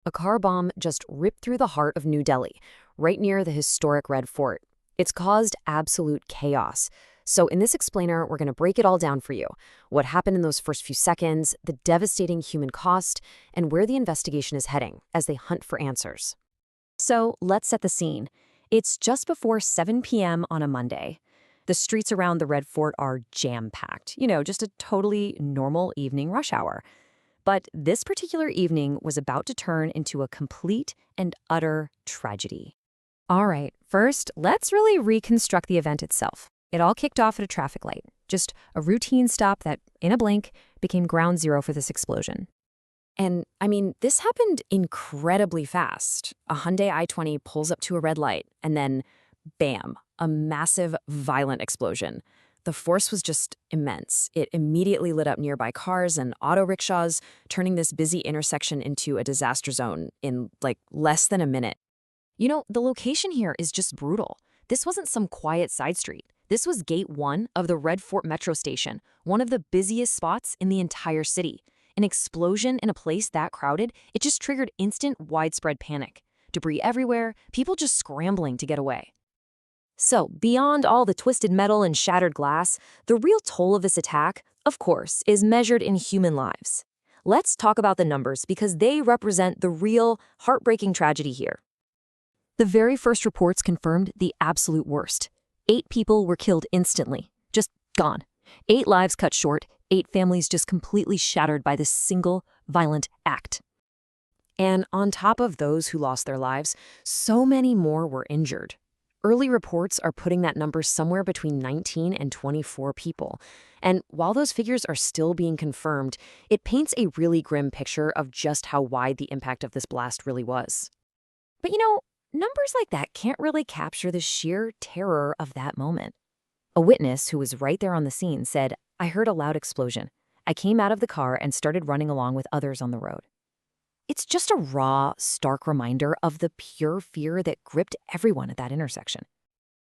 A car bomb just ripped through the heart of New Delhi, right near the historic Red Fort. It's caused absolute chaos. So in this explainer, we're going to break it all down for you. What happened in those first few seconds, the devastating human cost, and where the investigation is heading as they hunt for answers. So let's set the scene. It's just before 7 p.m. on a Monday. The streets around the Red Fort are jam-packed, just a totally normal evening rush hour. But this particular evening was about to turn into a complete and utter tragedy. All right, first, let's really reconstruct the event itself. It all kicked off at a traffic light, just a routine stop that, in a blink, became ground zero for this explosion. And, this happened incredibly fast. A Hyundai i20 pulls up to a red light, and then, bam, a massive, violent explosion. The force was just immense. It immediately lit up nearby cars and auto rickshaws, turning this busy intersection into a disaster zone in, less than a minute. The location here is just brutal. This wasn't some quiet side street. This was Gate 1 of the Red Fort metro station, one of the busiest spots in the entire city. An explosion in a place that crowded, it just triggered instant, widespread panic. Debris everywhere, people just scrambling to get away. So, beyond all the twisted metal and shattered glass, the real toll of this attack, of course, is measured in human lives. Let's talk about the numbers because they represent the real, heartbreaking tragedy here. The very first reports confirmed the absolute worst. 8 people were killed instantly, just gone. 8 lives cut short, 8 families just completely shattered by this single, violent act. And on top of those who lost their lives, so many more were injured. Early reports are putting that number somewhere between 19 and 24 people. And while those figures are still being confirmed, it paints a really grim picture of just how wide the impact of this blast really was. But numbers like that can't really capture the sheer terror of that moment. A witness who was right there on the scene said, "I heard a loud explosion. I came out of the car and started running along with others on the road." It's just a raw, stark reminder of the pure fear that gripped everyone at that intersection.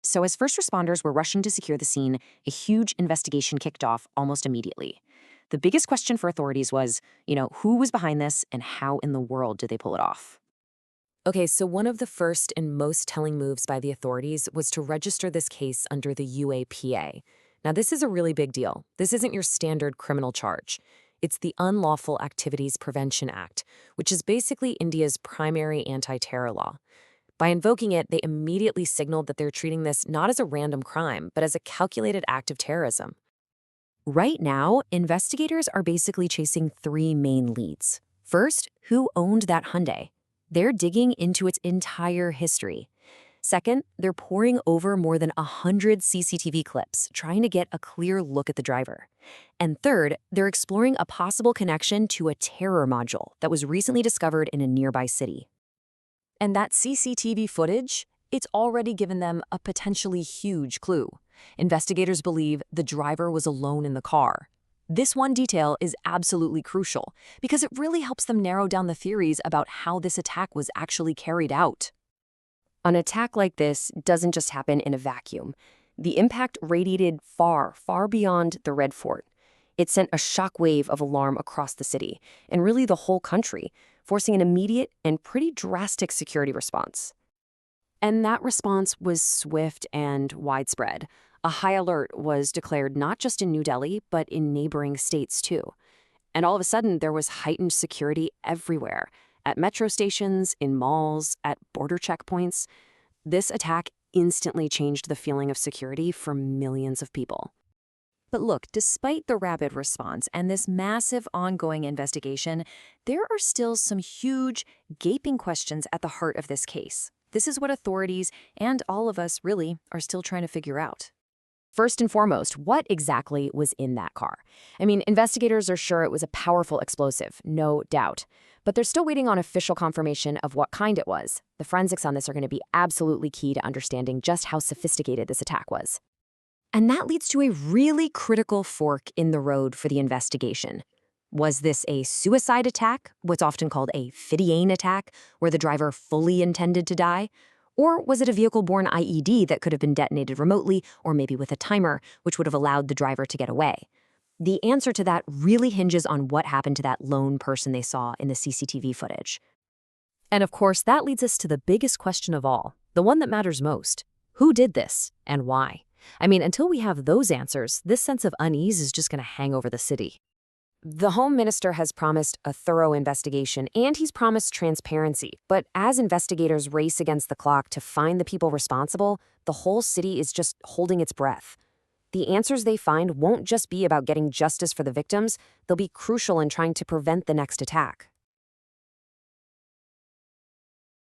So as first responders were rushing to secure the scene, a huge investigation kicked off almost immediately. The biggest question for authorities was, who was behind this and how in the world did they pull it off? Okay, so one of the first and most telling moves by the authorities was to register this case under the UAPA. Now, this is a really big deal. This isn't your standard criminal charge. It's the Unlawful Activities Prevention Act, which is basically India's primary anti-terror law. By invoking it, they immediately signaled that they're treating this not as a random crime, but as a calculated act of terrorism. Right now, investigators are basically chasing 3 main leads. First, who owned that Hyundai? They're digging into its entire history. Second, they're poring over more than 100 CCTV clips, trying to get a clear look at the driver. And third, they're exploring a possible connection to a terror module that was recently discovered in a nearby city. And that CCTV footage, it's already given them a potentially huge clue. Investigators believe the driver was alone in the car. This one detail is absolutely crucial because it really helps them narrow down the theories about how this attack was actually carried out. An attack like this doesn't just happen in a vacuum. The impact radiated far, far beyond the Red Fort. It sent a shockwave of alarm across the city, and really the whole country, forcing an immediate and pretty drastic security response. And that response was swift and widespread. A high alert was declared not just in New Delhi, but in neighboring states too. And all of a sudden, there was heightened security everywhere. At metro stations, in malls, at border checkpoints. This attack instantly changed the feeling of security for millions of people. But look, despite the rapid response and this massive ongoing investigation, there are still some huge, gaping questions at the heart of this case. This is what authorities, and all of us really, are still trying to figure out. First and foremost, what exactly was in that car? Investigators are sure it was a powerful explosive, no doubt. But they're still waiting on official confirmation of what kind it was. The forensics on this are going to be absolutely key to understanding just how sophisticated this attack was. And that leads to a really critical fork in the road for the investigation. Was this a suicide attack, what's often called a Fidiane attack, where the driver fully intended to die? Or was it a vehicle-borne IED that could have been detonated remotely, or maybe with a timer, which would have allowed the driver to get away? The answer to that really hinges on what happened to that lone person they saw in the CCTV footage. And of course, that leads us to the biggest question of all, the one that matters most. Who did this and why? I mean, until we have those answers, this sense of unease is just going to hang over the city. The Home Minister has promised a thorough investigation and he's promised transparency. But as investigators race against the clock to find the people responsible, the whole city is just holding its breath. The answers they find won't just be about getting justice for the victims, they'll be crucial in trying to prevent the next attack.